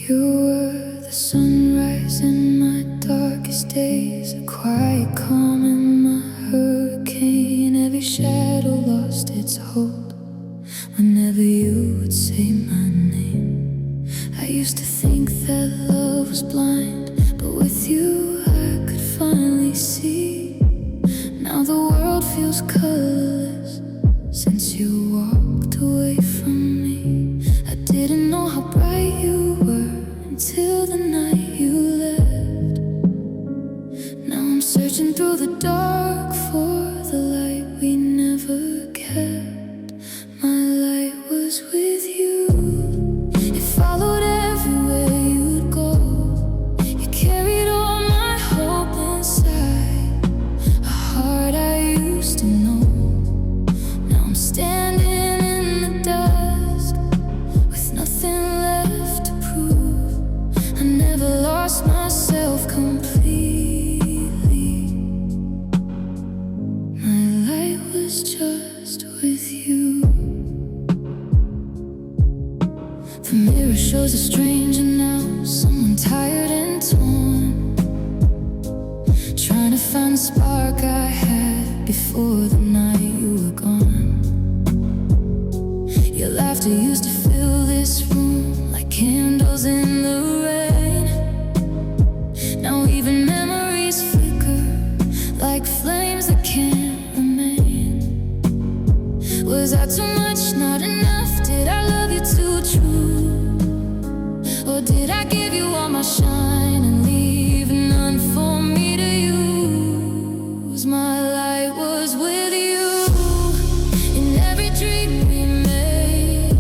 You were the sunrise in my darkest days, a quiet calm in my hurricane. Every shadow lost its hold whenever you would say my name. I used to think that love was blind, but with you I could finally see. Now the world feels colorless since you walked away from me. I didn't know how bright you were until the night you left. Now I'm searching through the dark for the light we never kept. My light was with you. It followed everywhere you'd go. You carried all my hope inside, a heart I used to know. Now I'm standing in the dusk with nothing left to prove. I never lost myself completely. My light was just with you. The mirror shows a stranger now, someone tired and torn, trying to find the spark I had before the night you were gone. Your laughter used to fill this room like candles in the rain. Now even memories flicker like flames that can't remain. Was I too much, not enough? Did I love you too true? Or did I give you all my shine and leave none for me to use? My light was with you in every dream we made,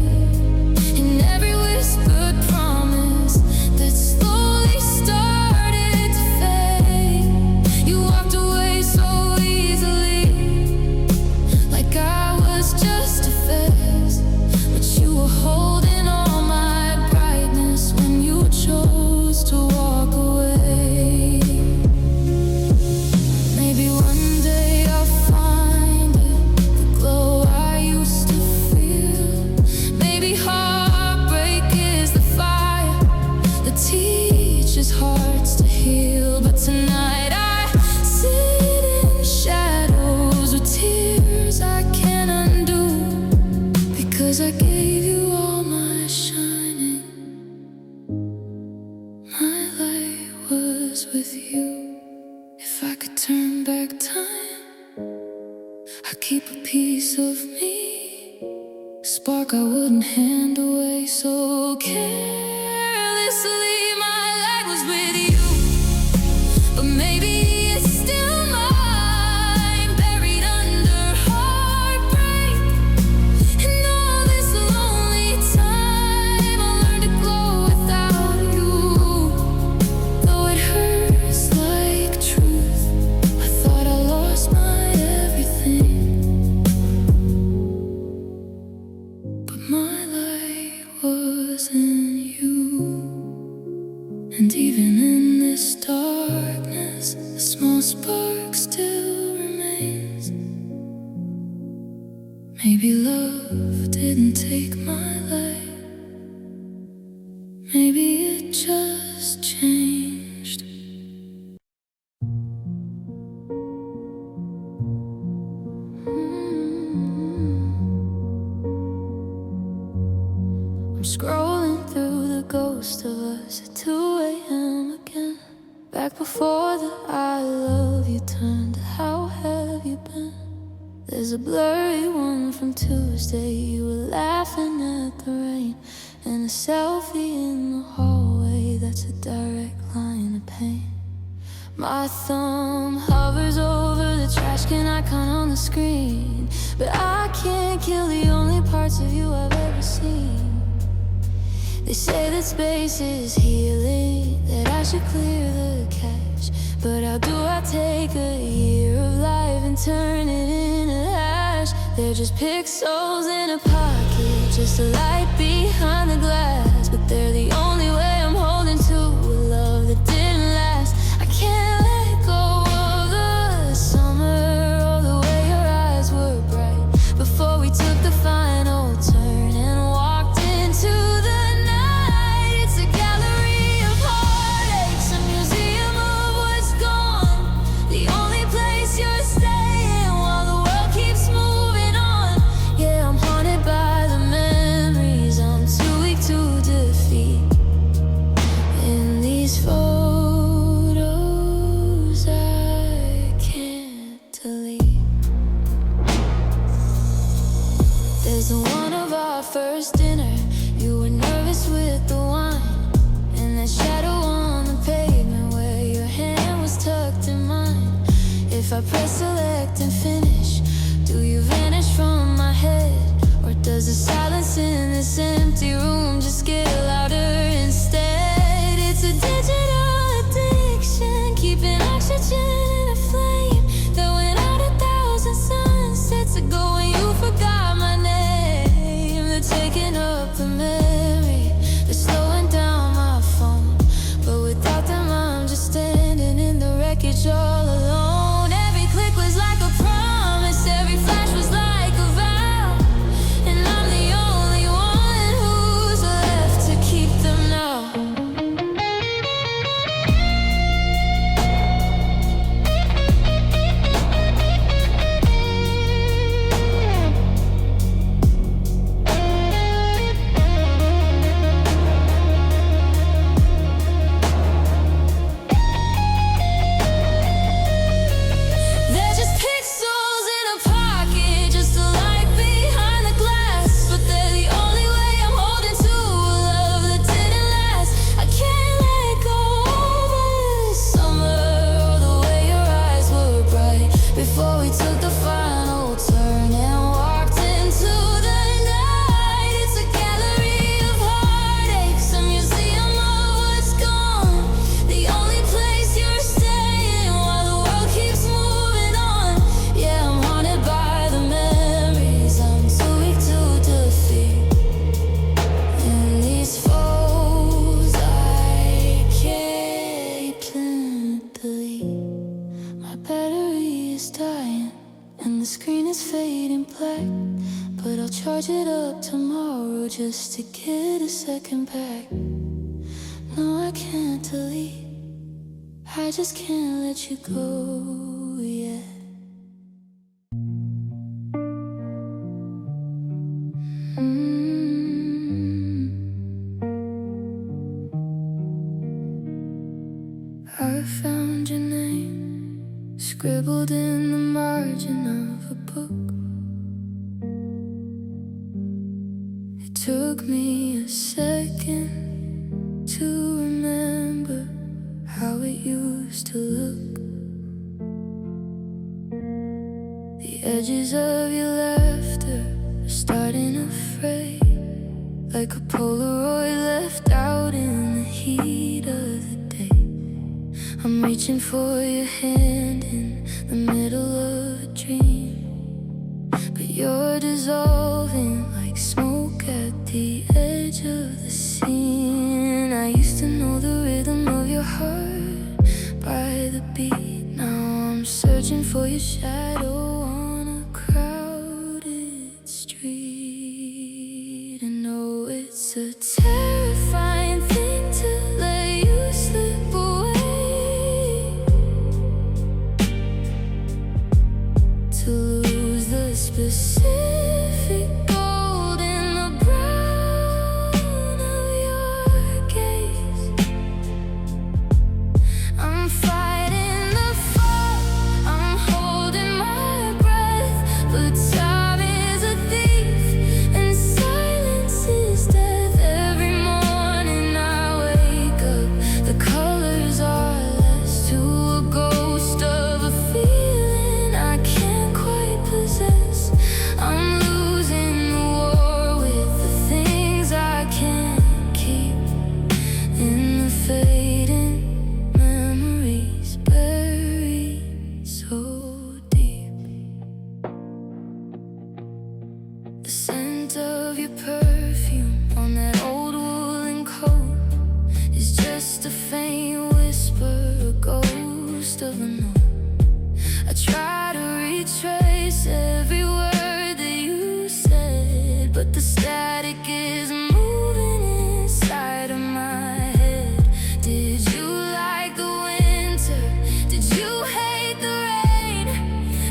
in every whispered promise that slowly started to fade. You walked away so easily, like I was just a phase, but you were holding all my brightness when you chose to walk away. Maybe one day I'll find it, the glow I used to feel. Maybe heartbreak is the fire that teaches hearts to heal. But tonight I sit in shadows with tears I can't undo, because I gave you all my shining. My light was with you. If I could turn back time, I'd keep a piece of me, a spark I wouldn't hand away so carelessly. My light was with you, but maybe it's still mine, buried under heartbreak. And all this lonely time, I learned to glow without you. Though it hurts like truth, I thought I lost my everything. But my light was in you. And even in this darkness, a small spark still remains. Maybe love didn't take my light, maybe it just changed. I'm scrolling through the ghost of us at 2 a.m. again, back before the I love you turned to how have you been. There's a blurry one from Tuesday, you were laughing at the rain, and a selfie in the hallway that's a direct line of pain. My thumb hovers over the trash can icon on the screen, but I can't kill the only parts of you I've ever seen. They say that space is healing, that I should clear the cache, but how do I take a year of life and turn it into ash? They're just pixels in a pocket, just a light behind the glass, but they're the only way I'm holding to a love that didn't last. I can't let go of the summer or the way your eyes were bright before we took the final turn and walked into the night. It's a gallery just to get a second back. No, I can't delete. I just can't let you go yet. I found your name scribbled in the margin of a book. It took me a second to remember how it used to look. The edges of your laughter are starting to fray, like a Polaroid left out in the heat of the day. I'm reaching for your hand in the middle of a dream, but you're dissolving like smoke at the edge of the scene. I used to know the rhythm of your heart by the beat. Now I'm searching for your shadow on a crowded street. And oh, it's a terrifying thing to let you slip away, to lose the specific gold in the brown of your gaze. I'm fighting the fog, I'm holding my breath, but time is a thief and silence is death. Every morning I wake up, the colors are less, to a ghost of a feeling I can't quite possess. I'm losing the war with the things I can't keep in the fading memories buried so deep. The scent of your perfume on that old woolen coat is just a faint whisper, a ghost of a note. I try to retrace every word that you said, but the static is moving inside of my head. Did you like the winter? Did you hate the rain?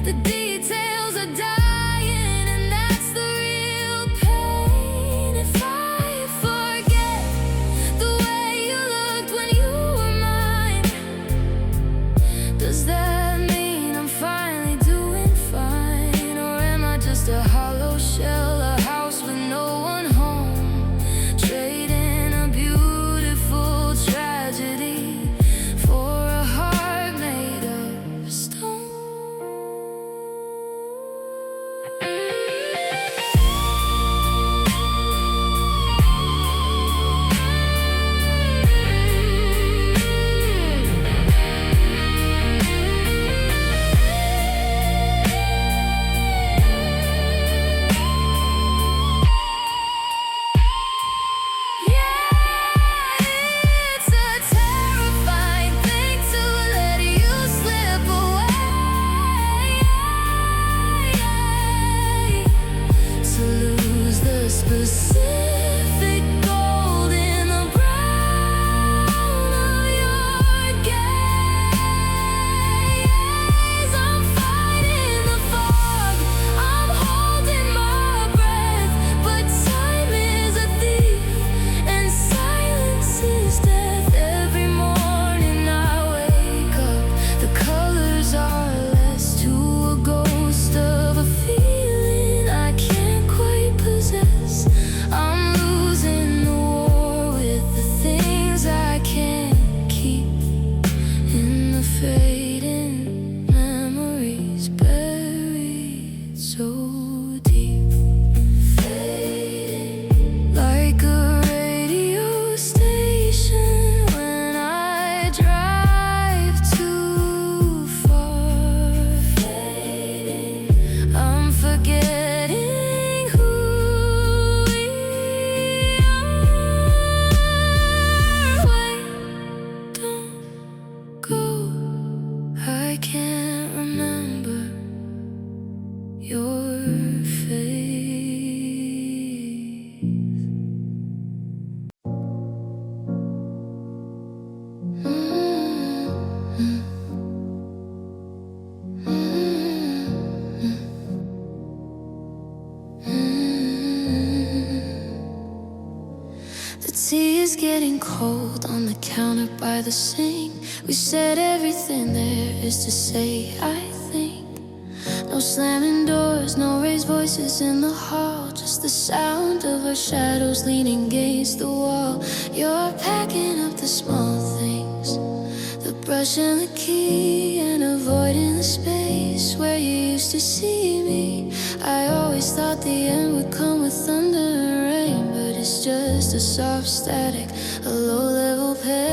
The details are dying, and that's the real pain. If I forget the way you looked when you were mine, does that getting cold on the counter by the sink. We said everything there is to say, I think. No slamming doors, no raised voices in the hall, just the sound of our shadows leaning against the wall. You're packing up the small things, the brush and the key, and avoiding the space where you used to see me. I always thought the end would come with thunder and rain, but it's just a soft static, a low-level pain.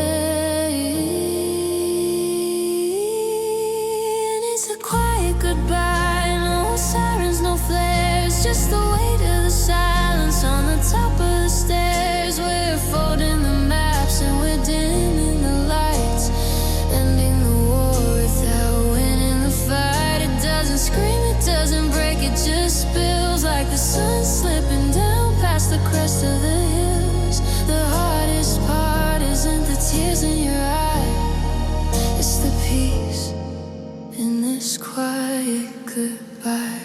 It's a quiet goodbye, no sirens, no flares, just the weight of the silence on the top of the stairs. We're folding the maps and we're dimming the lights, ending the war without winning the fight. It doesn't scream, it doesn't break, it just spills like the sun slipping down past the crest of the hills. The hardest part isn't the tears in your eye, it's the peace in this quiet goodbye.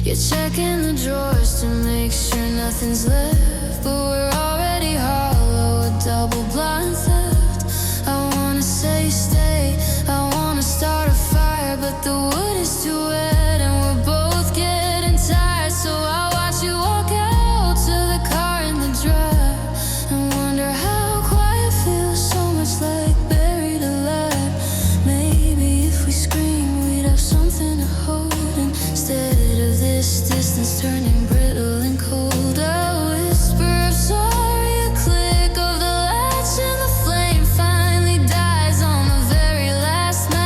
You're checking the drawers to make sure nothing's left, but we're already hollow, a double blind theft. I wanna say stay, I wanna start a fire, but the wood is too wet and we're both getting tired. So I watch you walk out to the car in the drive and wonder how quiet feels, so much like buried alive. Maybe if we scream we'd have something to hold instead of this distance turning brittle and cold. A whisper of sorry, a click of the latch, and the flame finally dies on the very last match.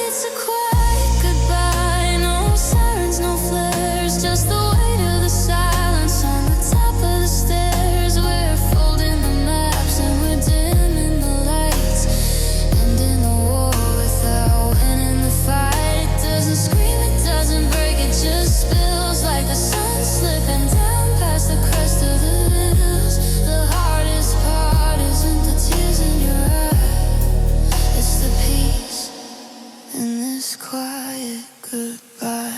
It's a quiet goodbye, no sirens, no flares, just the weight of the silence on the top of the stairs. We're folding the maps and we're dimming the lights, ending the war without winning the fight. It doesn't scream, it doesn't break, it just spills like the sun slipping down past the crest of the hills. The hardest part isn't the tears in your eye, it's the peace in this quiet goodbye.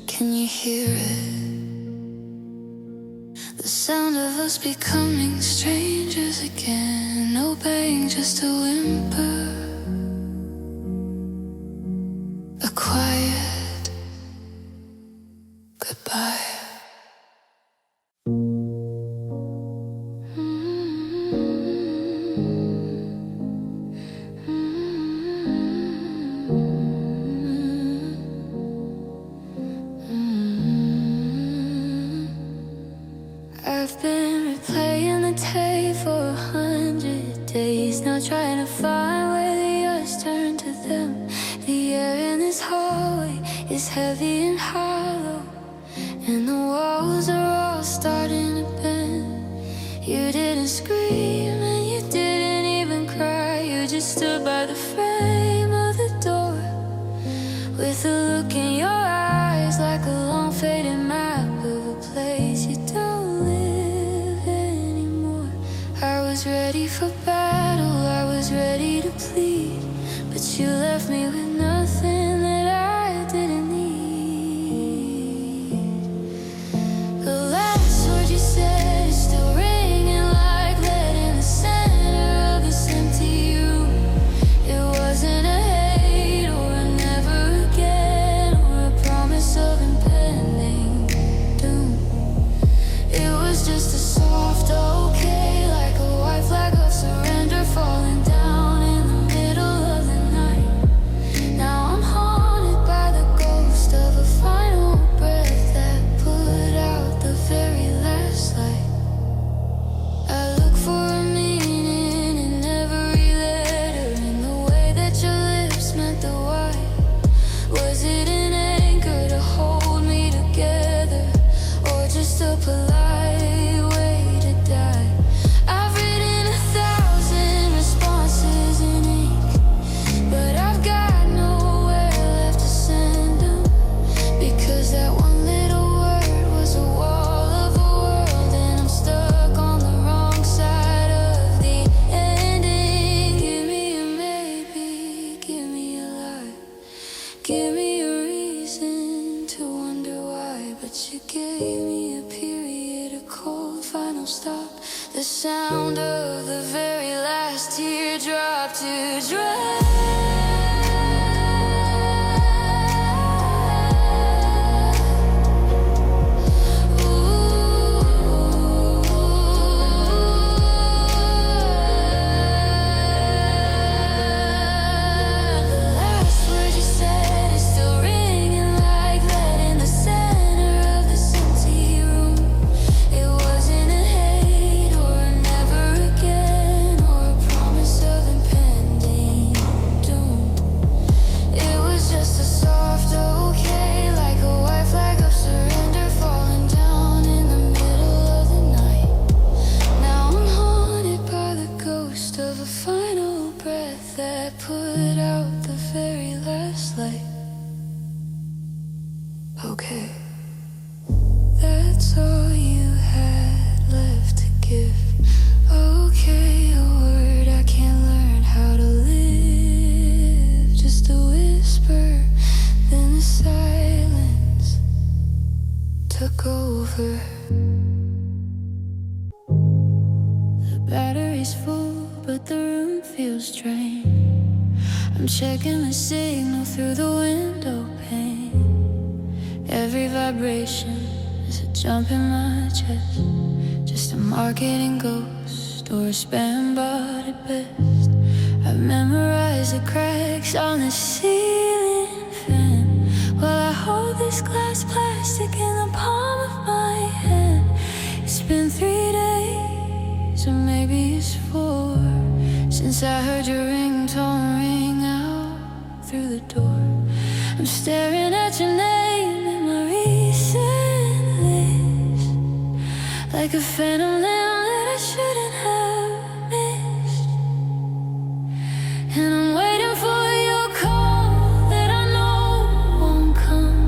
Can you hear it? The sound of us becoming strangers again. No bang, just a whimper, a quiet goodbye. I've been replaying the tape for 100 days now, trying to find where the others turn to them. The air in this hallway is heavy and hollow, and the walls are all starting to bend. You didn't scream and you didn't even cry, you just stood by the frame of the door with a look in your eyes like a long faded map of a place you don't live anymore. I was ready for battle, I was ready to plead, but you left me with nothing that I didn't need. The last word you said is still ringing like lead in the center of this empty room. It wasn't a hate or a never again. teardrop to dry. Of a final breath that put out the very last light. Okay, that's all you had left to give. Okay, a word I can't learn how to live. Just a whisper, then the silence took over. The battery's full, but the room feels drained. I'm checking the signal through the window pane. Every vibration is a jump in my chest. Just a marketing ghost or a spam bot at best. I've memorized the cracks on the ceiling fan while I hold this glass plastic in the palm of my hand. It's been 3 days, or maybe it's 4, since I heard your ringtone ring out through the door. I'm staring at your name in my recent list, like a phantom limb that I shouldn't have missed. And I'm waiting for your call that I know won't come,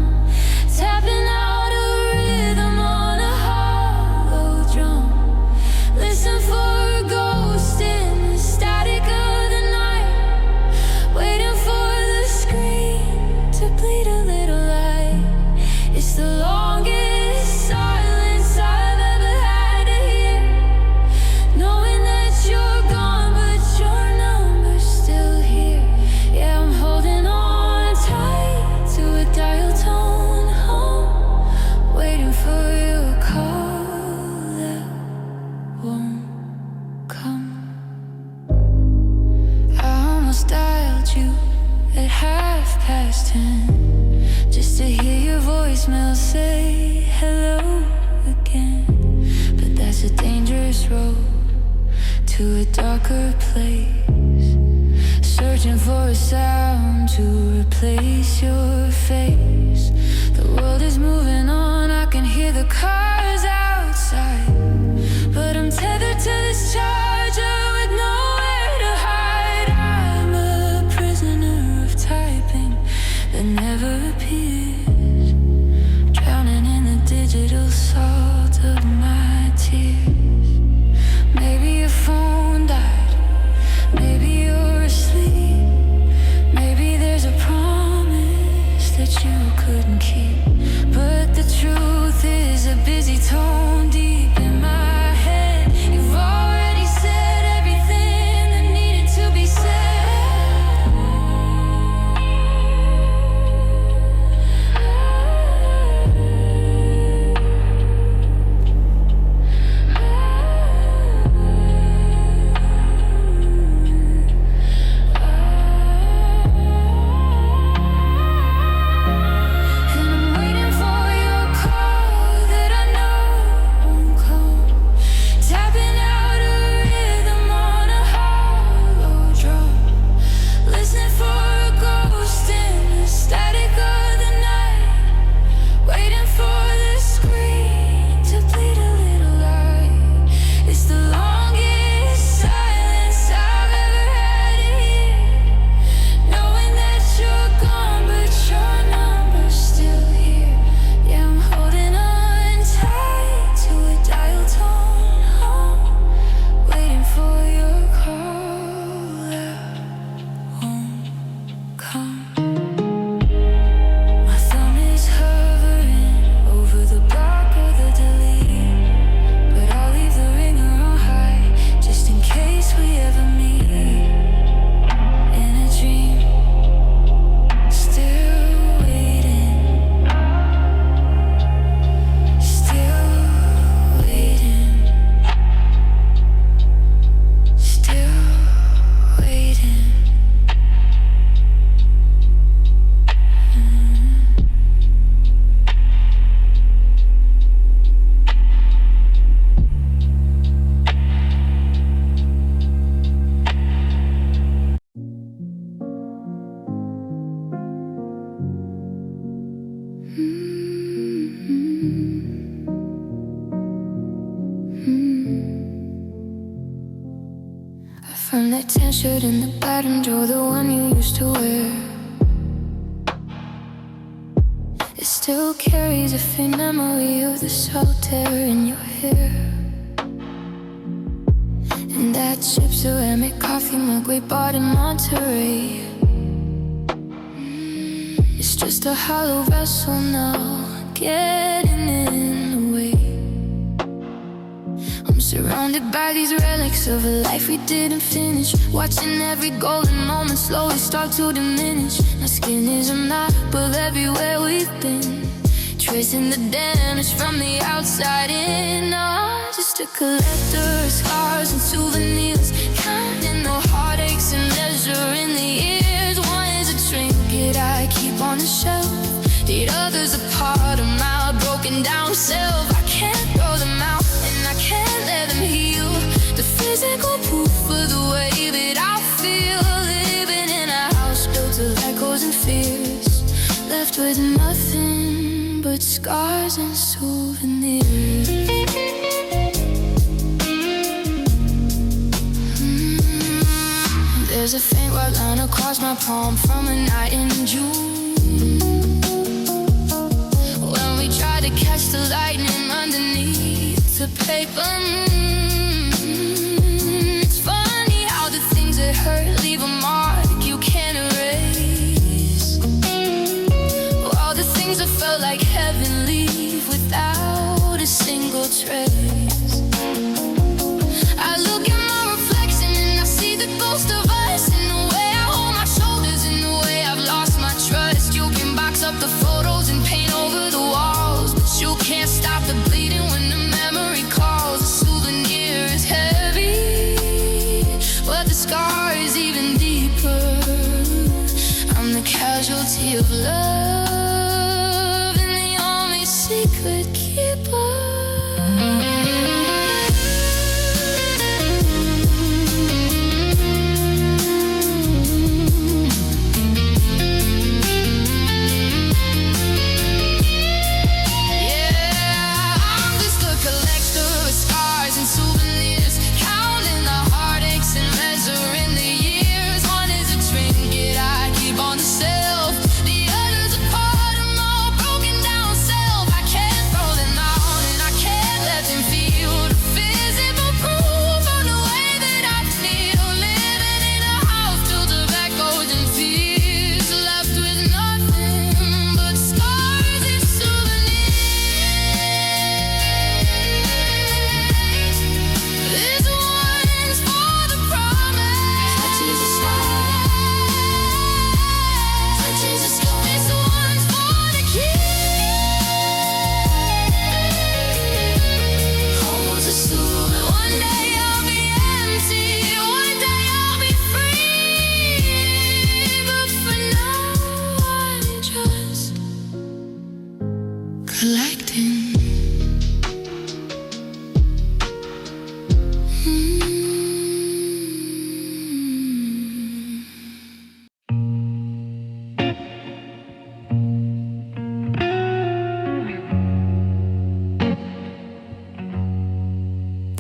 tapping out a rhythm on a hollow drum. Listen for a ghost in the static of the night, waiting for the screen to bleed a little light. It's the longest silence I've ever had to hear, knowing that you're gone but your number's still here. Yeah, I'm holding on tight to a dial tone home, waiting for your call that won't come. I almost dialed you at 10:30, just to hear your voicemail say hello again. But that's a dangerous road to a darker place, searching for a sound to replace your face. The world is moving on, I can hear the cars outside, but I'm tethered to this charger with nowhere to hide. I'm a prisoner of typing that never appears, drowning in the digital salt of my tears. Maybe your phone died, maybe you're asleep, maybe there's a promise that you couldn't keep. But the truth is a busy Found that tan shirt in the bottom drawer, the one you used to wear. It still carries a faint memory of the solitaire in your hair. And that cheap ceramic coffee mug we bought in Monterey, it's just a hollow vessel now, getting in the way. I'm surrounded by these relics of a life we didn't finish, watching every golden moment slowly start to diminish. My skin is a map of everywhere we've been, tracing the damage from the outside in. I'm just a collector of scars and souvenirs, counting the heartaches and measuring the years. One is a trinket I keep on the shelf, the other's a part of my broken down self. I can't throw them out and I can't let them heal the physical proof of the way that I feel, living in a house built of echoes and fears, left with nothing but scars and souvenirs. There's a faint white line across my palm from a night in June, when we tried to catch the lightning underneath the paper moon. It's funny how the things that hurt leave a mark you can't erase. All the things that felt like heaven leave without a single trace. I look at my reflection and I see the ghost of us, in the way I hold my shoulders, in the way I've lost my trust. You can box up the photos and paint over the walls, but you can't stop the bleeding when the memory calls. The souvenir is heavy, but the scar is even deeper. I'm the casualty of love and the only secret keeper.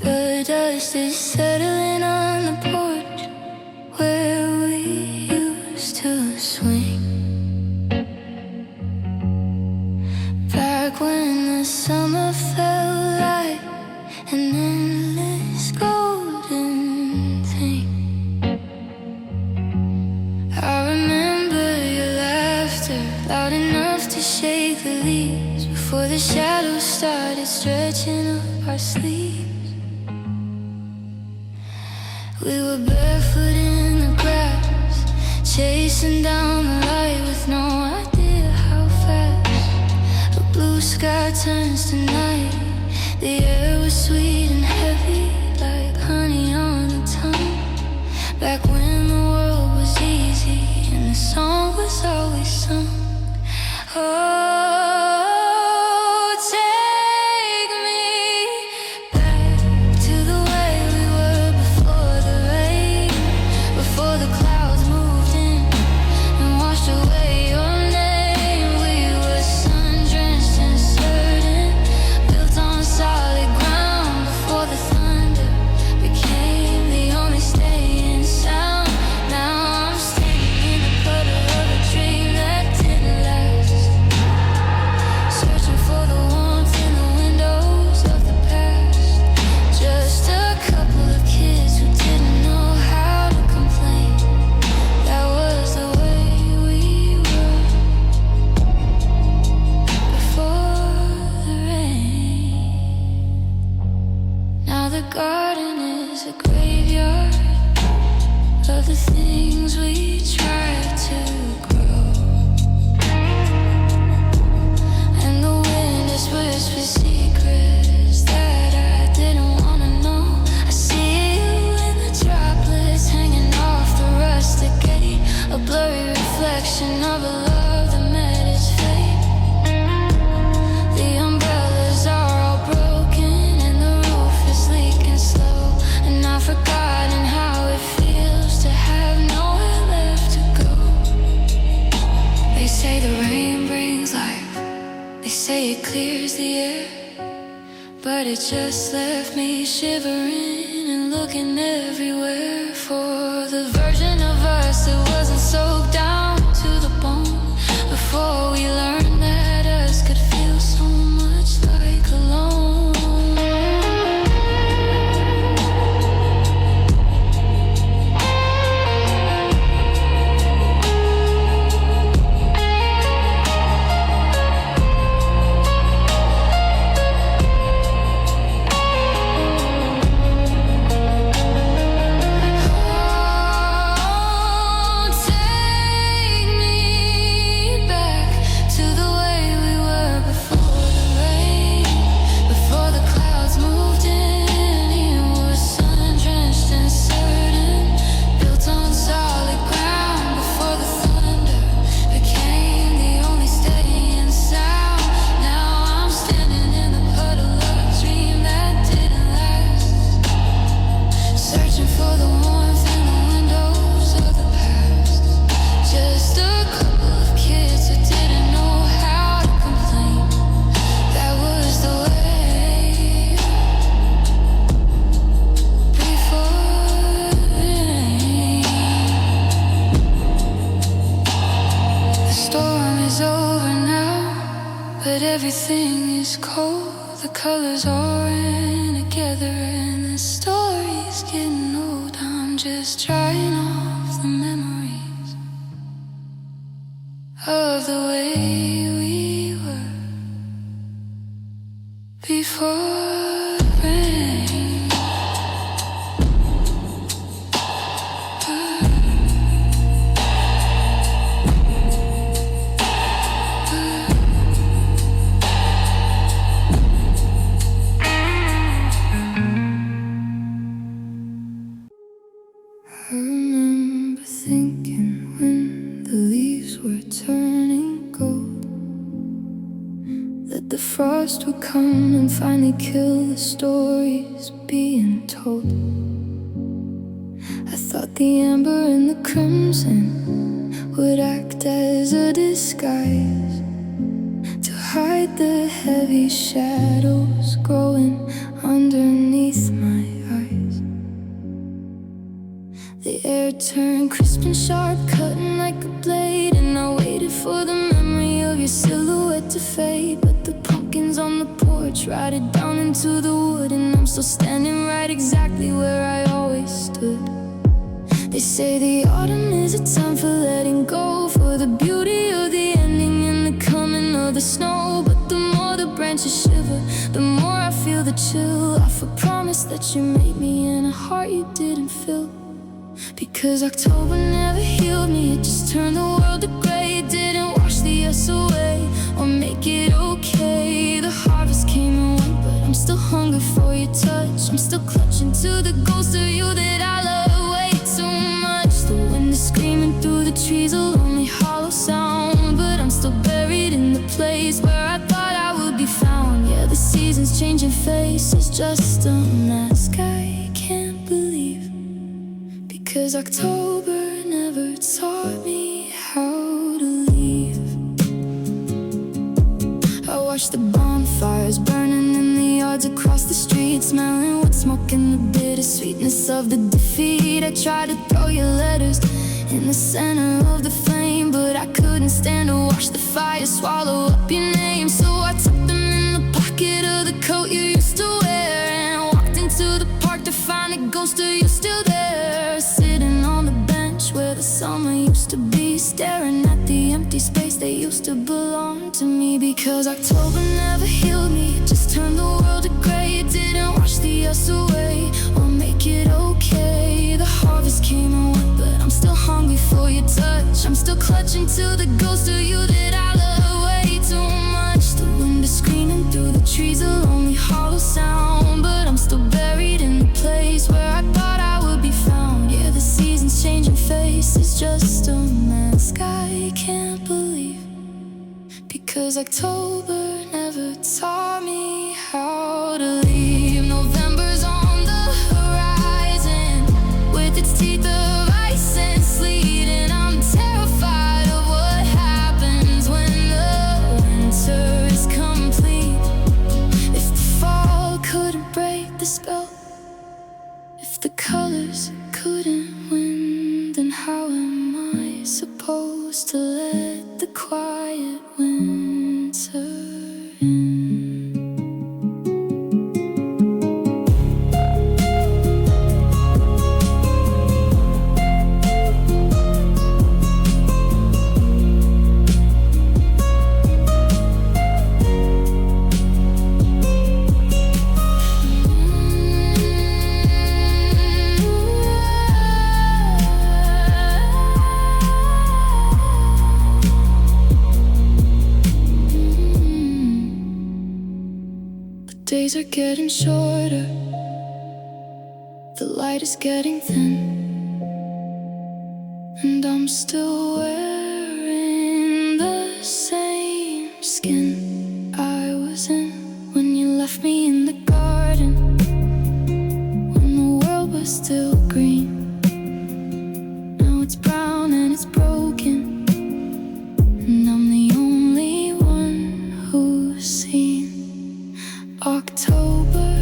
The dust is settling on the porch where we used to swing, back when the summer felt like an endless golden thing. I remember your laughter, loud enough to shake the leaves, before the shadows started stretching up our sleeves. We were barefoot in the grass, chasing down the light with no idea how fast. The blue sky turns to night, the air was sweet and heavy like honey on the tongue. Back when the world was easy and the song was always sung. Oh, take me back to the way we were before the rain, before the clouds moved in and washed away your name. We were sun-drenched and certain, built on solid ground. things we tried to grow. And the wind is whispered secrets that I didn't wanna know. I see you in the droplets hanging off the rustic gate, a blurry reflection of a love that met its fate. The umbrellas are all broken and the roof is leaking slow, and I've forgotten how it feels to have nowhere left to go. They say the rain brings life, they say it clears the air, but it just left me shivering and looking everywhere for the version of us that wasn't soaked down to the bone before we learned that us could feel so much like alone. But everything is cold, the colors all ran together, and the story's getting old. I'm just drying off the memories of the way we were before the rain. I remember thinking when the leaves were turning gold that the frost would come and finally kill the stories being told. I thought the amber and the crimson would act as a disguise to hide the heavy shadows growing underneath my eyes. The air turned crisp and sharp, cutting like a blade, and I waited for the memory of your silhouette to fade. But the pumpkins on the porch rotted down into the wood, and I'm still standing right exactly where I always stood. They say the autumn is a time for letting go, for the beauty of the ending and the coming of the snow. But the more the branches shiver, the more I feel the chill off a promise that you made me in a heart you didn't fill. Because October never healed me, it just turned the world to gray. It didn't wash the yes away or make it okay. The harvest came and went, but I'm still hungry for your touch. I'm still clutching to the ghost of you that I love way too much. The wind is screaming through the trees, a lonely hollow sound, but I'm still buried in the place where I thought I would be found. Yeah, the seasons changing faces, just a mask I can't believe. Because October never taught me how to leave. I watched the bonfires burning in the yards across the street, smelling wood smoke and the bittersweetness of the defeat. I tried to throw your letters in the center of the flame, but I couldn't stand to watch the fire swallow up your name. So I tucked them in the pocket of the coat you used to wear, and walked into the park to find a ghost of you still there, sitting on the bench where the summer used to be, staring at the empty space that used to belong to me. Because October never healed me, it just turned the world to gray. It didn't wash the yes away or make it okay. The harvest came and went, but I'm still hungry I'm still clutching to the ghost of you that I love way too much. The wind is screaming through the trees, a lonely hollow sound. But I'm still buried in the place where I thought I would be found. Yeah, the seasons changing face, it's just a mask I can't believe. Because October never taught me how to leave. November's on the horizon with its teeth of ice and sleet, and I'm terrified of what happens when the winter is complete. If the fall couldn't break the spell, if the colors couldn't win, then how am I supposed to let the quiet winter in? Days are getting shorter, the light is getting thin, and I'm still wearing the same skin I was in when you left me in the garden, when the world was still green. Now it's brown and it's broken, and I'm the only one who's seen October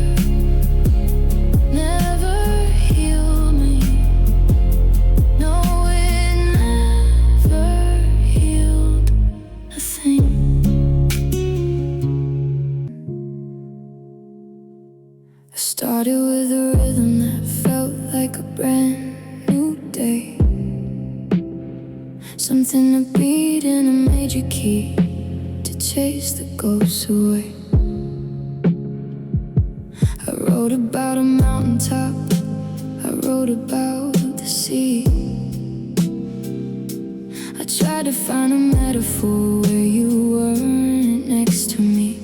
never healed me. No, it never healed a thing. I started with a rhythm that felt like a brand new day, something to beat in a major key to chase the ghosts away. I wrote about a mountaintop, I wrote about the sea. I tried to find a metaphor where you weren't next to me.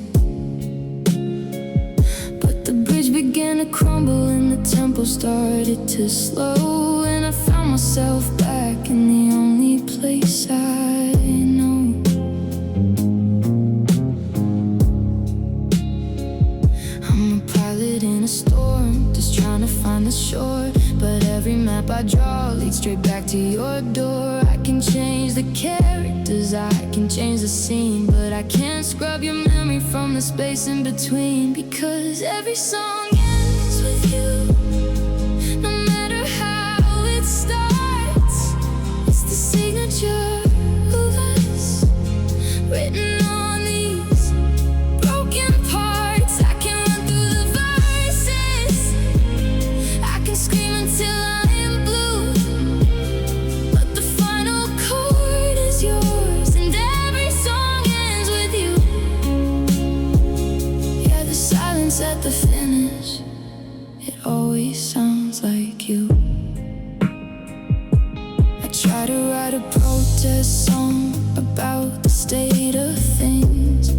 But the bridge began to crumble and the tempo started to slow, and I found myself back in the only place I know. In a storm, just trying to find the shore, but every map I draw leads straight back to your door. I can change the characters, I can change the scene, but I can't scrub your memory from the space in between. Because every song ends with you, no matter how it starts. It's the signature of us, written on these broken parts. I can run through the scream until I am blue, but the final chord is yours, and every song ends with you. Yeah, the silence at the finish, it always sounds like you. I try to write a protest song about the state of things,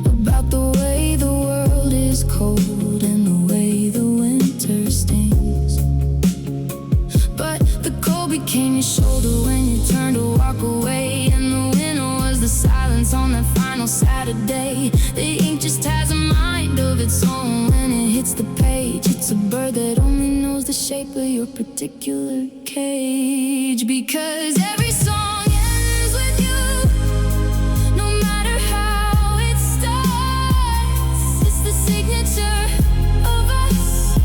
about the way the world is cold and the way the winter stings. But the cold became your shoulder when you turned to walk away, and the winter was the silence on that final Saturday. The ink just has a mind of its own when it hits the page. It's a bird that only knows the shape of your particular cage. Because every song ends with you, no matter how it starts. It's the signature of us,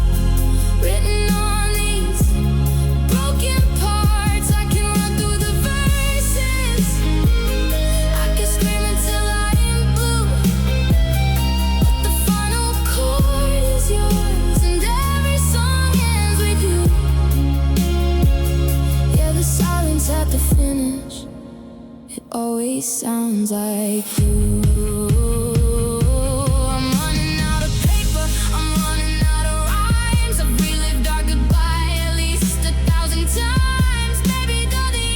written on these broken parts. I can run through the verses, I can scream until I am blue, but the final chord is yours, and every song ends with you. Yeah, the silence at the finish, it always sounds like you. Times, baby, though the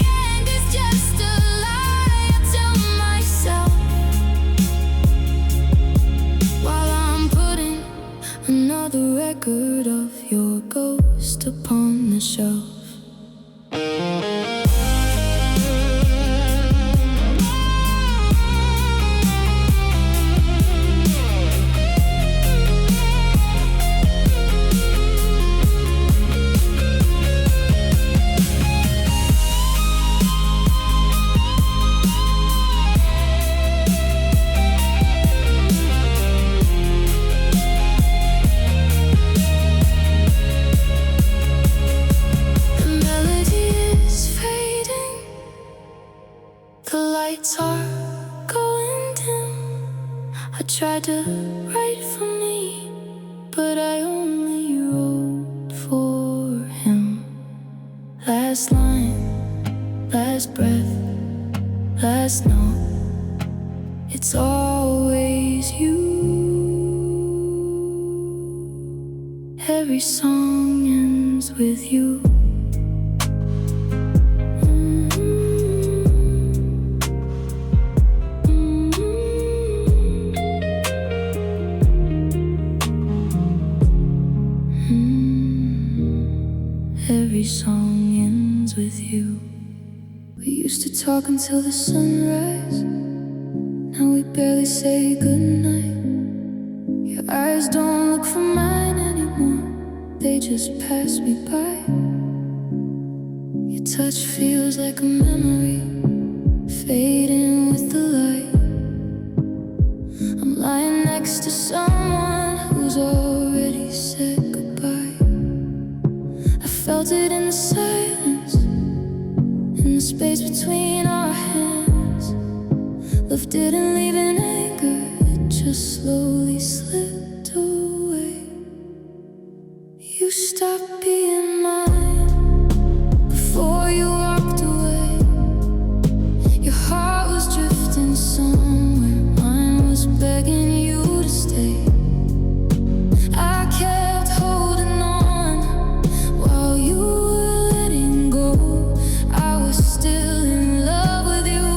lights are going dim. I tried to write for me, but I only wrote for him. Last line, last breath, last note, it's always you. Every song ends with you. Every song ends with you. We used to talk until the sunrise. Now we barely say goodnight. Your eyes don't look for mine anymore, they just pass me by. Your touch feels like a memory, fading with the light. I'm lying next to someone who's already said goodbye. I felt it in the silence, in the space between our hands. Love didn't leave in anger, it just slowly slipped away. You stopped being mine before you walked away. Your heart was drifting somewhere, mine was begging you to stay. I kept holding on while you were letting go. I was still in love with you,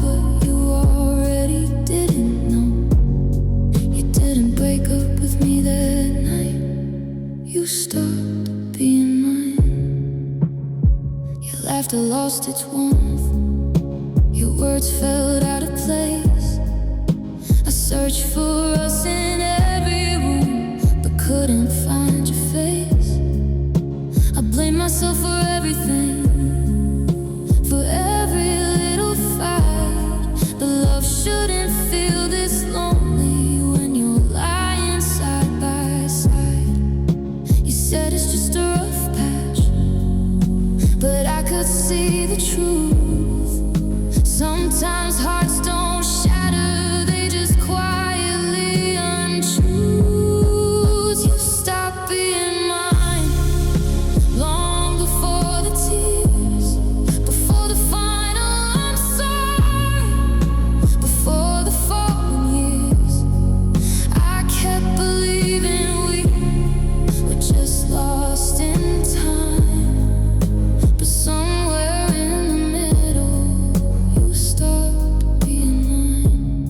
but you already didn't know. You didn't break up with me that night, you stopped being mine. Your laughter lost its warmth, your words felt out of place. I searched for us in every room, but couldn't find your face. I blame myself for everything, for every little fight. But love shouldn't feel this lonely when you're lying side by side. You said it's just a rough patch, but I could see the truth. Sometimes hearts don't shatter, they just quietly unchoose. You stopped being mine long before the tears, before the final I'm sorry, before the fallen years. I kept believing we were just lost in time, but somewhere in the middle you stopped being mine.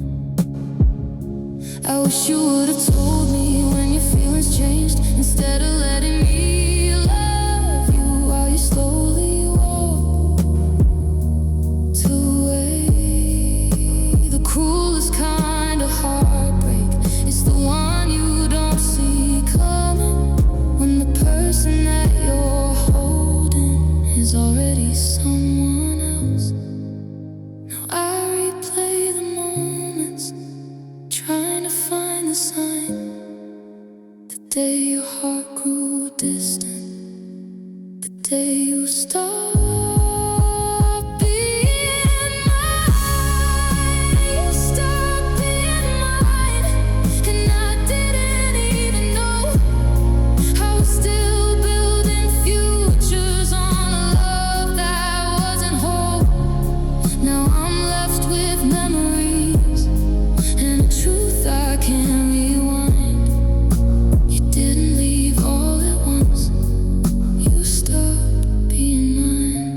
I wish you would have told me when your feelings changed, instead of letting me love you while you slowly walked away. The cruelest kind of heartbreak is the one you don't see coming, when the person that you're holding is already someone else. Now I replay the moments, trying to find the sign. The day your heart grew distant, the day you stopped being mine. You stopped being mine, and I didn't even know. I was still building futures on a love that wasn't whole. Now I'm left with memories and a truth I can't rewind. You didn't leave all at once, you stopped being mine.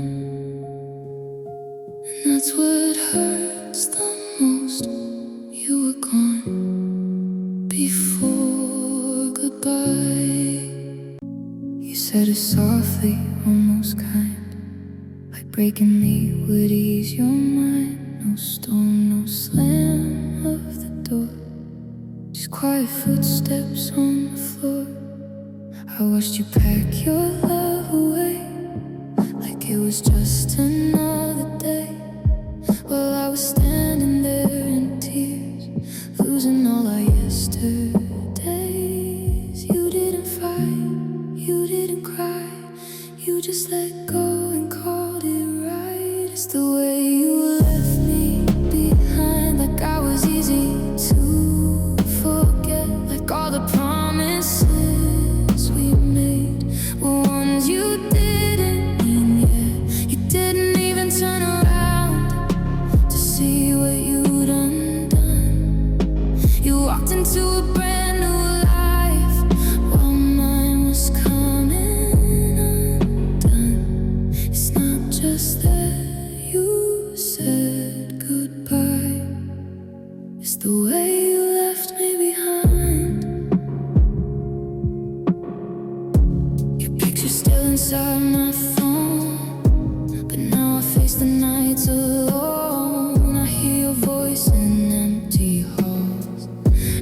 And that's what hurts the most, you were gone before goodbye. You said it softly, almost kind, like breaking me would ease your mind. No stone, no slam of the door, just quiet footsteps on the floor. I watched you pack your love away, like it was just another day, while I was standing there in tears, losing all our yesterdays. You didn't fight, you didn't cry, you just let go and called it right. It's the way you left me you said goodbye is the way you left me behind. Your picture's still inside my phone, but now I face the nights alone. I hear your voice in empty halls,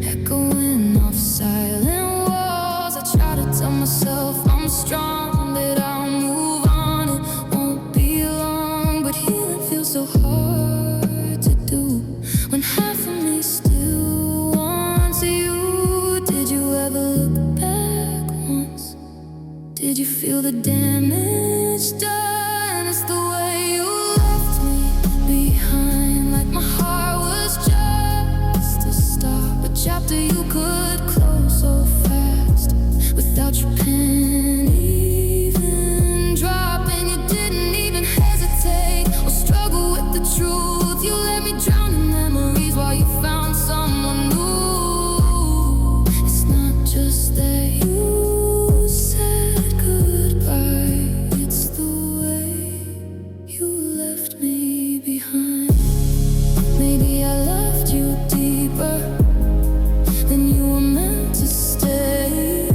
echoing off silent walls. I try to tell myself I'm strong, that I'll move on, it won't be long. But healing feels so hard to do when half of me still wants you. Did you ever look back once? Did you feel the damage done? It's the way you left me behind, like my heart was just a stop, a chapter you could close so fast without your pen even dropping. You didn't even hesitate or struggle with the truth. You let me drown in memories while you found someone new. It's not just that you said goodbye, it's the way you left me behind. Maybe I loved you deeper than you were meant to stay.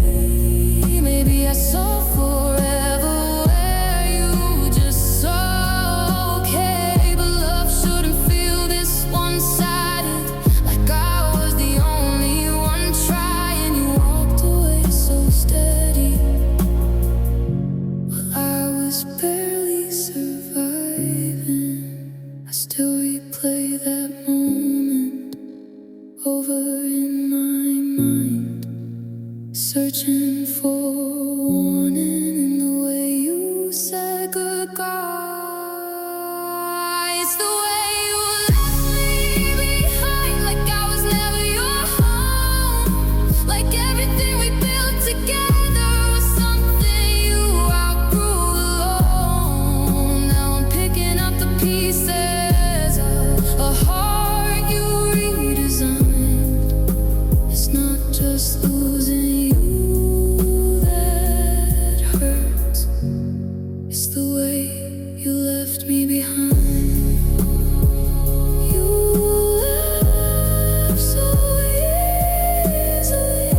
Maybe I saw forever where you just saw okay. But love shouldn't feel this one-sided, like I was the only one trying. You walked away so steady while I was barely surviving. I still replay that moment over in my mind, searching for warning in the way you said goodbye. It's the way you left me behind, like I was never your home, like everything we built together was something you outgrew alone. Now I'm picking up the pieces of a heart you redesigned. It's not just losing you that hurts, it's the way you left me behind. You left so easily,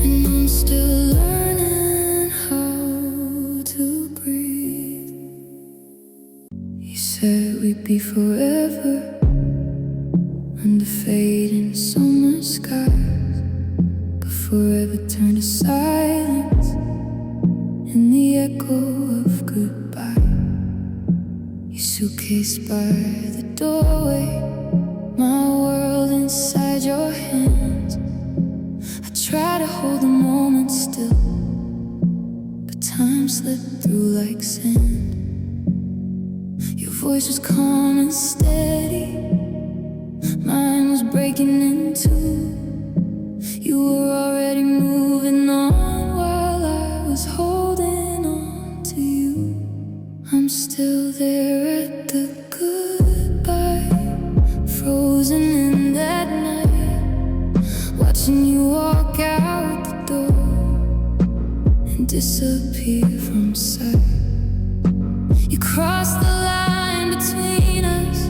and I'm still learning how to breathe. You said we'd be forever under fading summer skies, but forever turned to silence in the echo of goodbye. Your suitcase by the doorway, my world inside your hands. I try to hold the moment still, but time slipped through like sand. Your voice was calm and steady, mine was breaking in two. You were already moving on while I was holding on to you. I'm still there at the goodbye, frozen in that night, watching you walk out the door and disappear from sight. You crossed the line between us,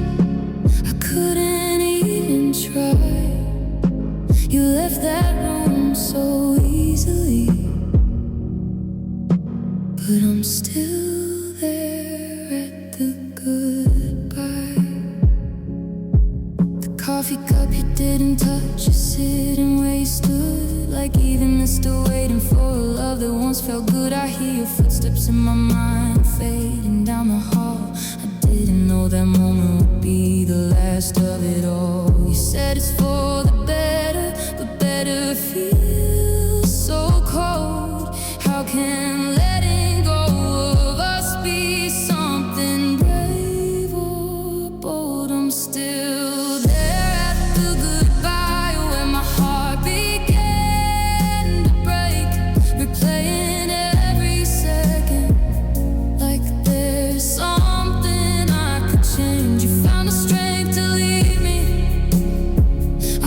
I couldn't even try. You left that room so easily, but I'm still there at the goodbye. The coffee cup you didn't touch, you're sitting where you stood, like even still waiting for a love that once felt good. I hear your footsteps in my mind fading down the hall. I didn't know that moment would be the last of it all. You said it's for the better, but better feels so cold. How can letting go of us be something brave or bold? I'm still there at the goodbye, where my heart began to break, replaying every second, like there's something I could change. You found the strength to leave me, I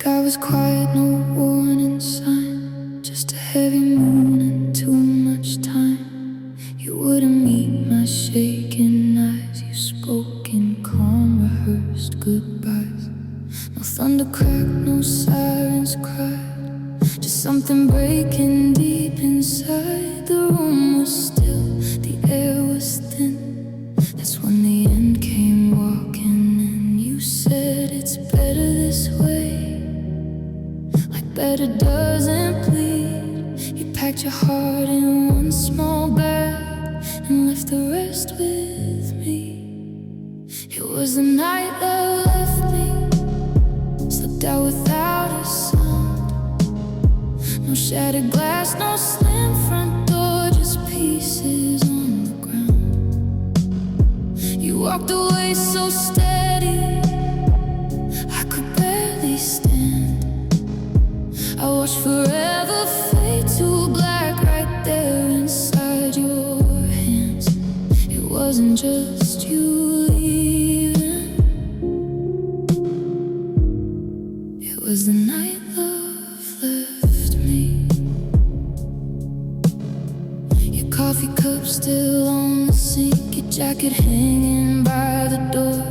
Sky was quiet, no warning sign, just a heavy moon and too much time. You wouldn't meet my shaking eyes. You spoke in calm, rehearsed goodbyes. No thunder cracked, no sirens cried, just something breaking deep inside. The room was still, the air was thin. That's when the end came walking in. You said it's better this way, like better doesn't bleed. You packed your heart in one small bag and left the rest with me. It was the night that left me, slipped out without a sound. No shattered glass, no slam front door, just pieces on the ground. You walked away so steady, I could barely stand. I watched forever fade to black right there inside your hands. It wasn't just you leaving, it was the night love left me. Your coffee cup still on the sink, your jacket hanging by the door,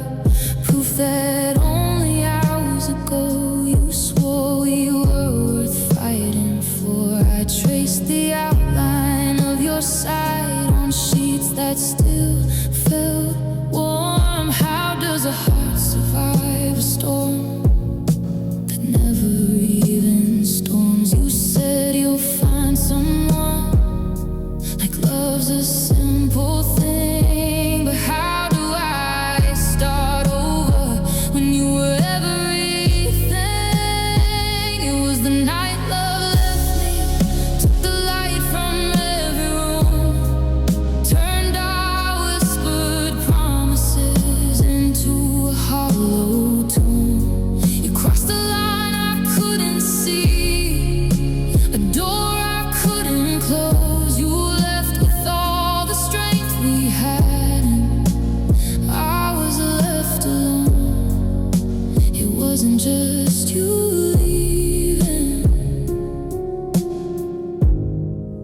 proof that only hours ago you swore we were worth fighting for. I traced the outline of your side on sheets that still felt warm. How does a heart survive a storm that never even storms? You said you'll find someone, like love's a simple thing. But how do I start over when you were everything? It was the night love left me, took the light from every room, turned our whispered promises into a hollow tomb. You crossed the line I couldn't see, a door I couldn't close. You left with all the strength we had, and I was left alone. It wasn't just you leaving,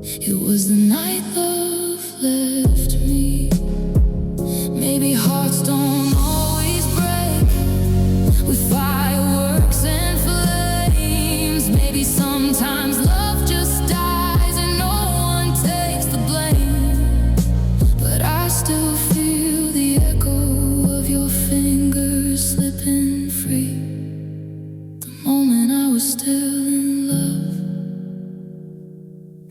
it was the night love left me. Maybe hearts don't always break with fireworks and flames. Maybe sometimes love just dies and no one takes the blame. But I still feel the echo of your fingers slipping free, the moment I was still in love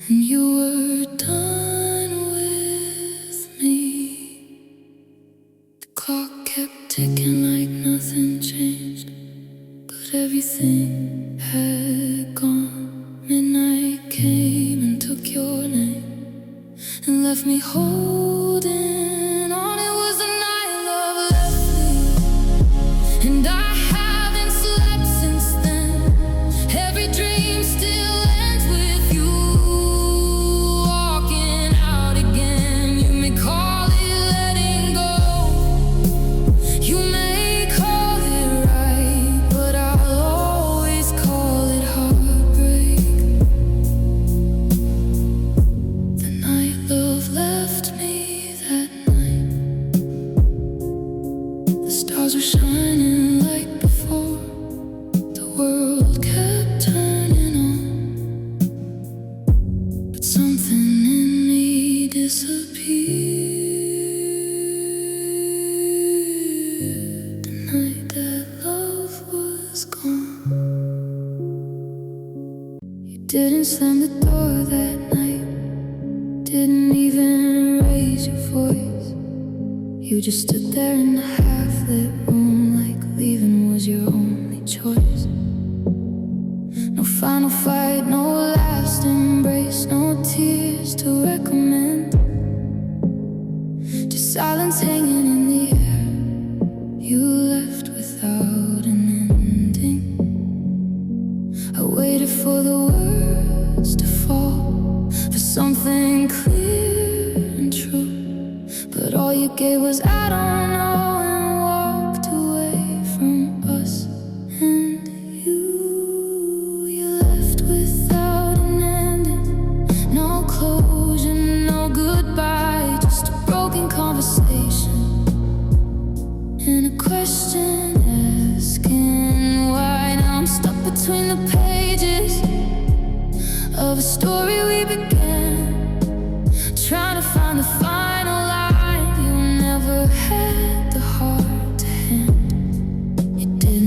and you were done with me. The clock kept ticking like nothing changed, but everything had gone. Midnight came and took your name and left me holding on. It was the night love left me, and I haven't slept since then. Every dream still ends with you walking out again. You may call it letting go, you may call it right, but I'll always call it heartbreak. The night love left me that night, the stars were shining like before, the world kept turning on, but something in me disappeared. The night that love was gone. You didn't slam the door that night, didn't even raise your voice. You just stood there in the half-lit room, like leaving was your only choice. No final fight, no last embrace, no tears to recommend, just silence hanging in the air. You left without an ending. I waited for the words to fall, for something clear and true, but all you gave was I don't know, and walked away from us and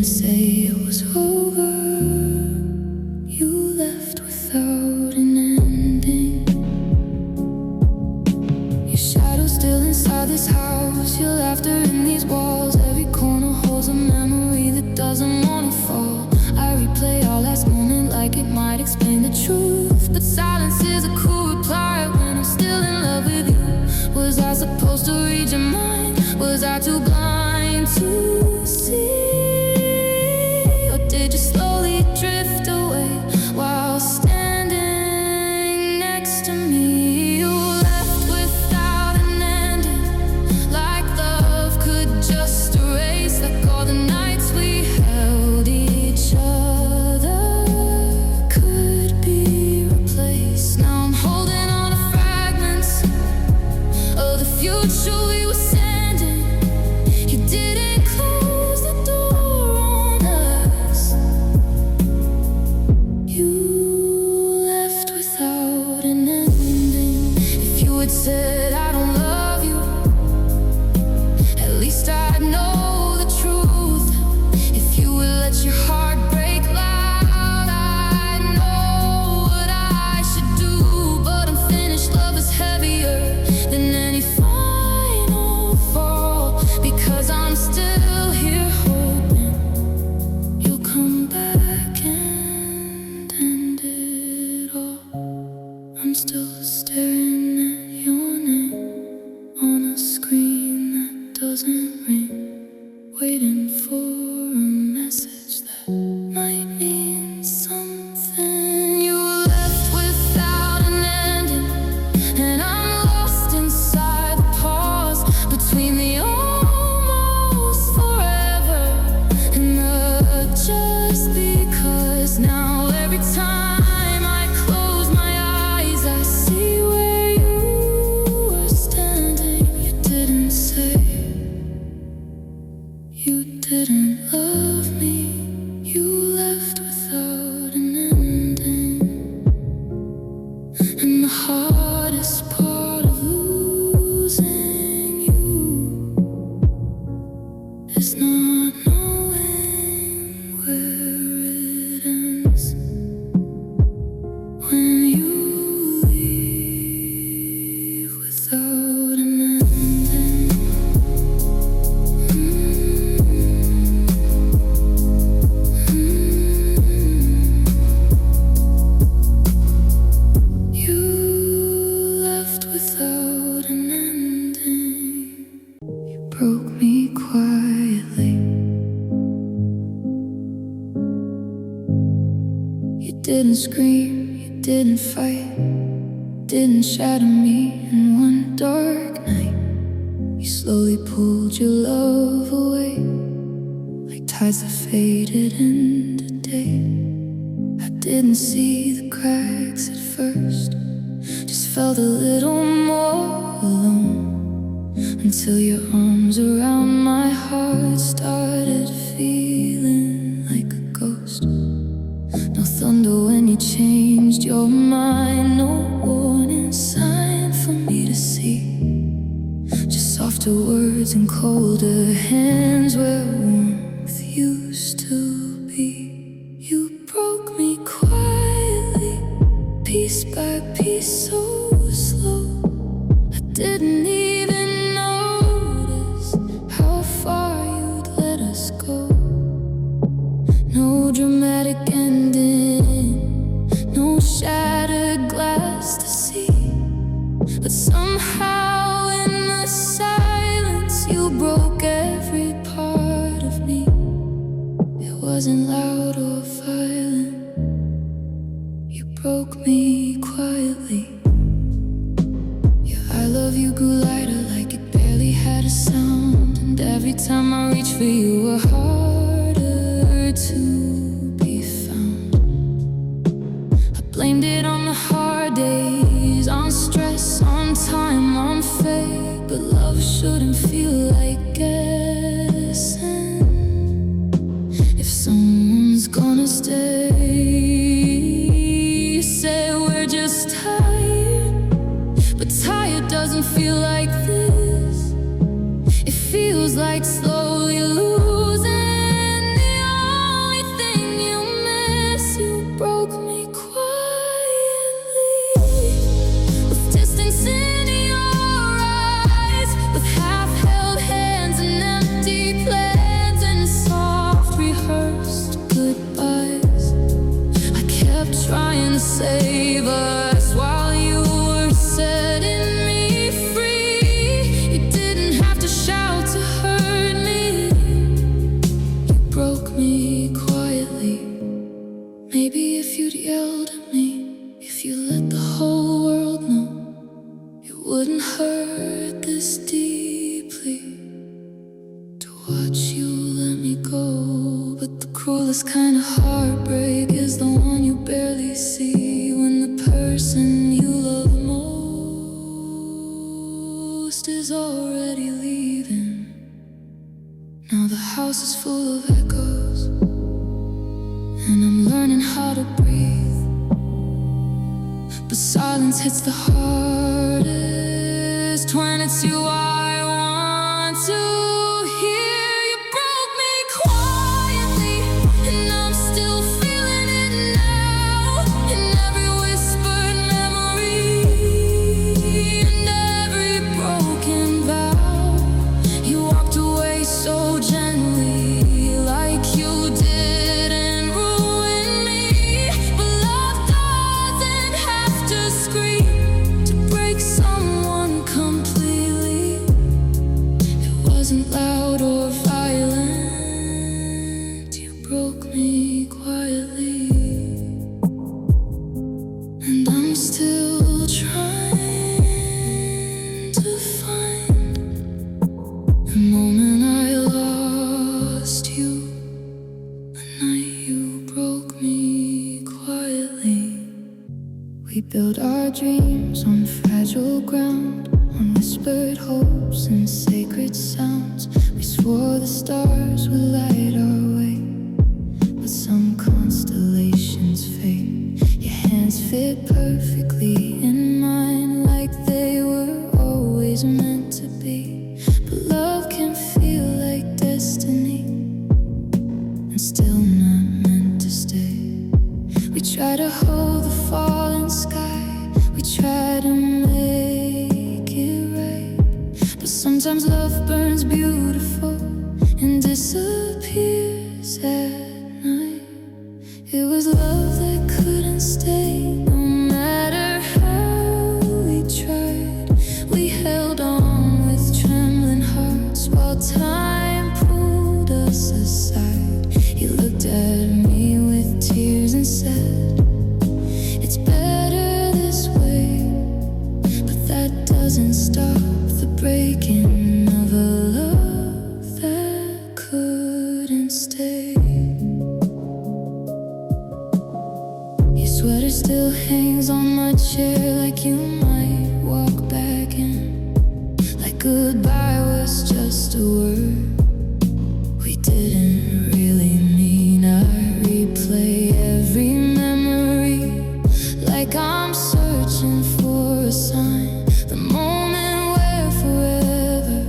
say it was over. You left without an ending. Your shadow still inside this house, your laughter in these walls. Every corner holds a memory that doesn't wanna fall. I replay our last moment like it might explain the truth, but silence is a cool reply when I'm still in love with you. Was I supposed to read your mind? Was I too blind to see? Or did you slowly drift away while standing next to me? You left without an ending, like love could just erase, like all the nights we held each other could be replaced. Now I'm holding on to fragments of the future we were sending. You didn't close the door on us. You left without an ending. If you had said I don't love you, at least I'd know the truth. If you would let your heart break loud, I'd know what I should do. But unfinished love is heavier than any final fall, because I'm still here hoping you'll come back and end it all. I'm still staring at your name on a screen that doesn't ring, waiting for a message that might mean something. You left without an ending, and I'm lost inside the pause between the almost forever and the just because. Now every time I close my eyes, I see where you were standing. You didn't say you didn't love me. You left without an ending. And the hardest part of losing you is not knowing where it ends. When you leave without an ending. You left without an ending. You broke me quietly. You didn't scream, you didn't fight, didn't shatter me in one dark night. You slowly pulled your love away, like tides that faded into day. I didn't see the cracks at first, just felt a little more alone, until your arms around my heart started feeling like a ghost. No thunder when you changed your mind, no warning sign for me to see, just softer words and colder hands where warmth used to be. You broke me quietly, piece by piece, so slow. I didn't even notice how far you'd let us go. No dramatic ending, no shattered glass to see, but somehow in the silence you broke every part of me. It wasn't loud or violent, you broke me quietly. Your I love you grew lighter, like it barely had a sound, and every time I reach for you were harder to be found. I blamed it on the hard days, on stress, on time, on fate, but love shouldn't feel like guessing. If someone's gonna stay, you say we're just tired, but tired doesn't feel like this. It feels like slowly losing the rehearsed goodbyes. I kept trying to save us while you were setting me free. You didn't have to shout to hurt me. You broke me quietly. Maybe if you'd yelled at me, if you let the whole world know, it wouldn't hurt this deeply to watch you let me go. But the cruelest kind of heartbreak is the one you barely see, when the person you love most is already leaving. Now the house is full of echoes, and I'm learning how to breathe, but silence hits the hardest when it's you I want to hear. You broke me quietly, and I'm still feeling it now, in every whispered memory and every broken vow. You walked away so gently, like you didn't ruin me. But love doesn't have to scream to break someone completely. It wasn't loud or violent. You broke me quietly, and I'm still trying to find the moment I lost you, the night you broke me quietly. We built our dreams on fragile ground, on whispered hopes and sacred sounds. We swore the stars would light our way, but some constellations fade. Your hands fit perfectly in mine, like they were always meant to be. But love can feel like destiny, and still not meant to stay. We try to hold the falling sky, we try to make it right, but sometimes love burns beautiful and disappears at night. It was love that couldn't stay, no matter how we tried. We held on with trembling hearts while time pulled us aside. You looked at me with tears and said, it's better this way. But that doesn't stop the breaking of a love that couldn't stay. Your sweater still hangs on my chair, like you might walk back in, like goodbye was just a word we didn't really mean. I replay every memory, like I'm searching for a sign, the moment where forever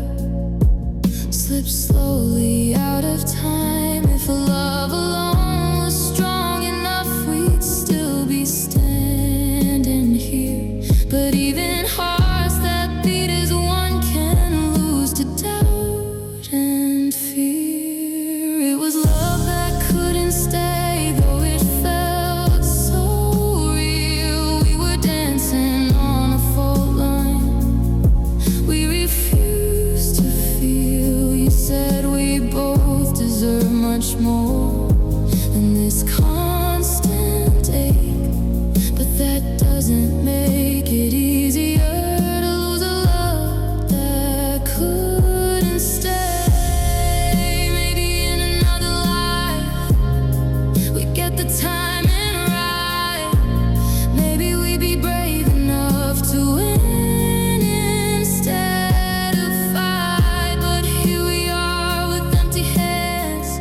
slips slowly out of time. If love alone was strong enough, we'd still be standing here. But even hearts that beat as one can lose to doubt and fear. It was love that couldn't stay, though it felt so real. We were dancing on a fault line, we refused to feel. You said we both deserve much more than this constant ache, but that doesn't make it easier to lose a love that couldn't stay. Maybe in another life we get the timing right. Maybe we'd be brave enough to win instead of fight. But here we are with empty hands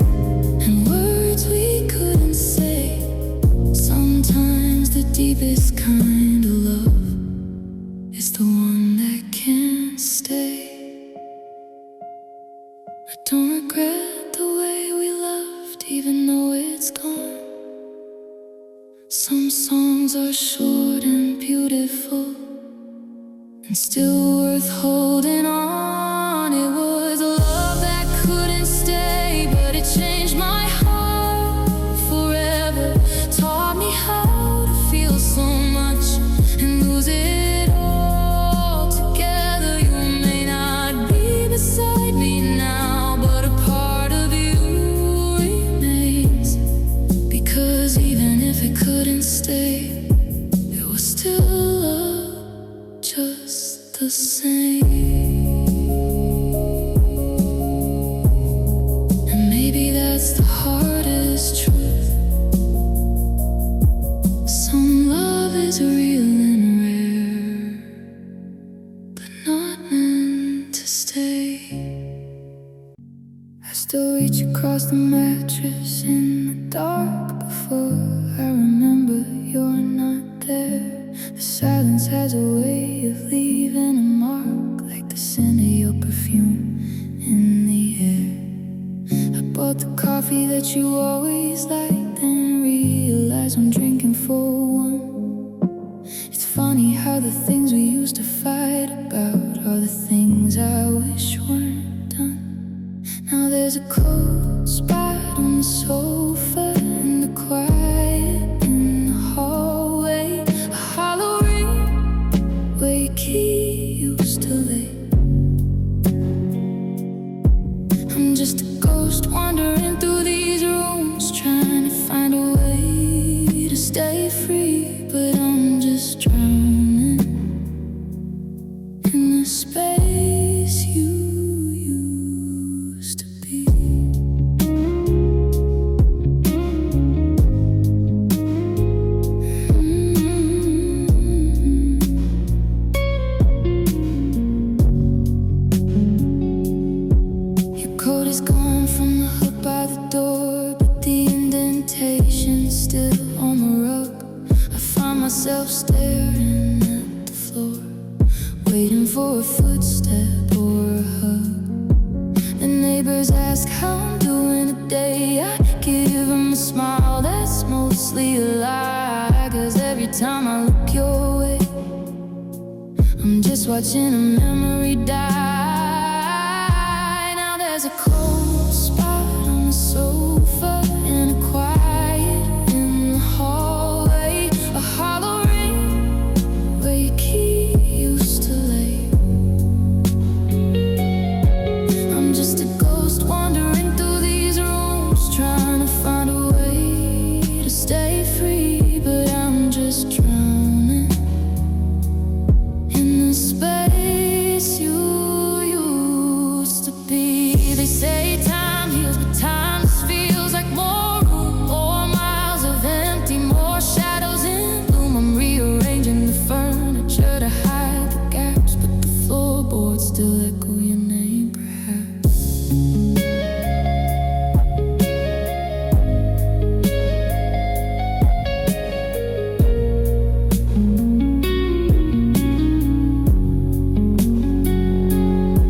and words we couldn't say. Sometimes the deepest kind of love is the one that can't stay. I don't regret the way we loved, even though it's gone. Some songs are short and beautiful, and still worth holding on. It was a love that couldn't stay, but it changed my heart. the same. And maybe that's the hardest truth. Some love is real and rare, but not meant to stay. I still reach across the mattress in the dark before I remember you're not there. The silence has a way of leaving a mark, like the scent of your perfume in the air. I bought the coffee that you always liked, then realized I'm drinking for one. It's funny how the things we used to fight about are the things I wish weren't done. Now there's a cold spot on the sofa in the quiet in the hallway, a hollow ring where your key used to lay. I'm just a ghost wandering through these rooms, trying to find a way to stay free, but I'm just drowning in the space you used to be. Your coat is gone from the hook by the door, but the indentation's still on the rug. I find myself staring at the floor, waiting for a footstep or a hug. The neighbors ask how I'm doing today. I give them a smile that's mostly a lie, 'cause every time I look your way, I'm just watching a memory die. Now there's a cold spot on the sofa and a quiet in the hallway, a hollow ring where your key used to lay. I'm just a ghost wandering through these rooms, trying to find a way to stay free, but I'm just drowning in the space you used to be. They say time heals, but time just feels like more room, more miles of empty, more shadows in bloom. I'm rearranging the furniture to hide the gaps, but the floorboards still echo your name, perhaps.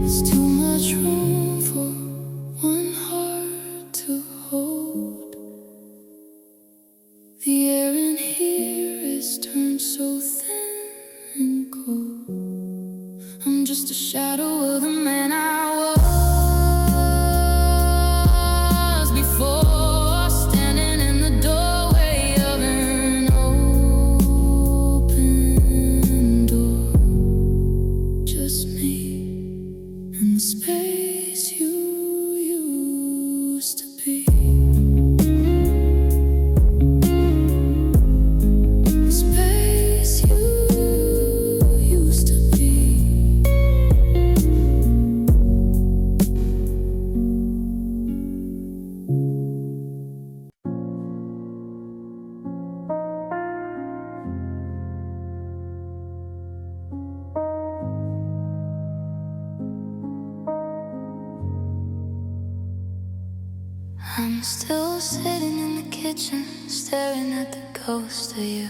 It's too much room for one heart to hold. The air in here is turned so thin and cold. I'm just a shadow of the man I was before, standing in the doorway of an open door. Just me and the space you used to be. The space you used to be. I'm still sitting in the kitchen, staring at the ghost of you,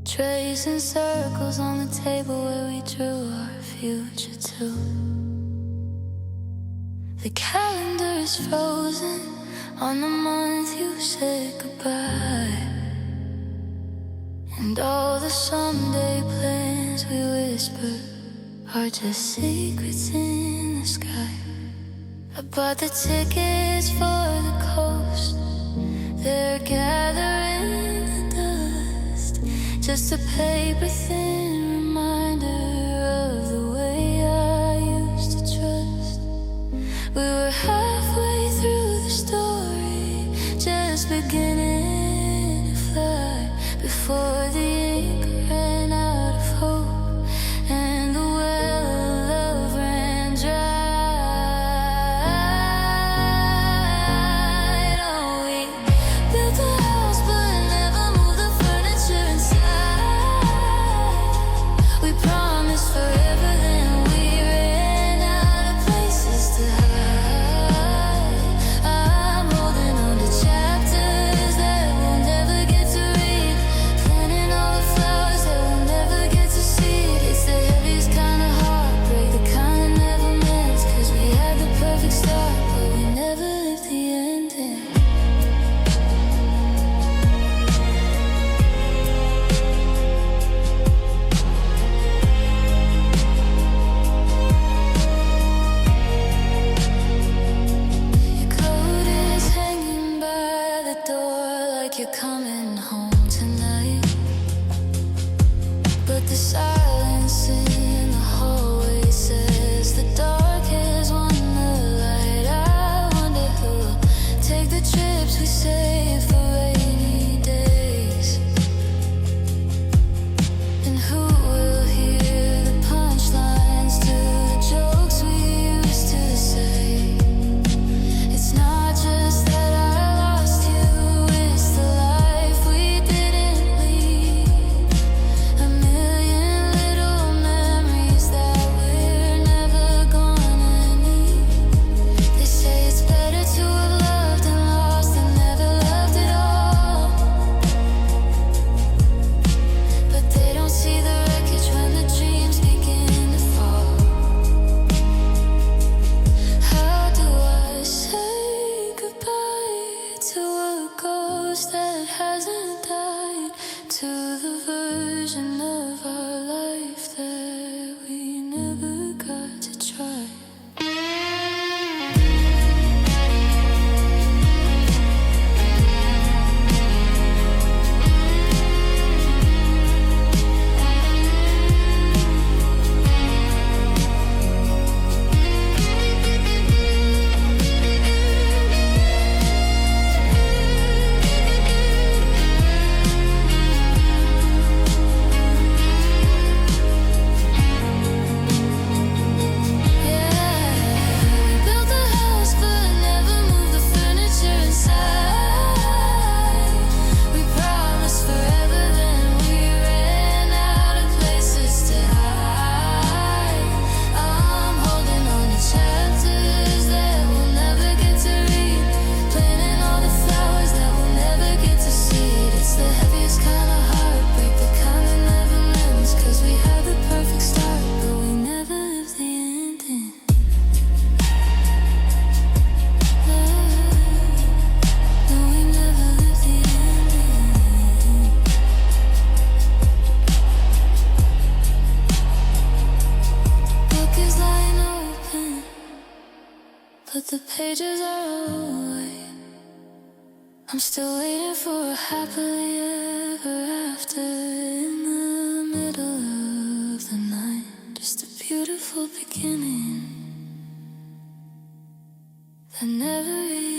tracing circles on the table where we drew our future to. The calendar is frozen on the month you said goodbye, and all the someday plans we whispered are just secrets in the sky. I bought the tickets for the coast, they're gathering the dust, just a paper-thin reminder of the way I used to trust. We were halfway through the story, just beginning to fly, before the ink ran out of hope. you're coming home tonight, but the silence in the hallway says the dark has won the light. I wonder who'll take the trips we save for rainy days, and who will hear the punchlines to the jokes we used to say. It's not just that I lost you, it's the life we didn't lead. A million little memories that we're never gonna need. They say it's better to have loved and lost than never loved at all, but they don't see the wreckage when the dreams begin to fall. How do I say goodbye to a ghost that hasn't died, to the version of our life that we never got to try? But the pages are all white. I'm still waiting for a happily ever after in the middle of the night. Just a beautiful beginning that never ends.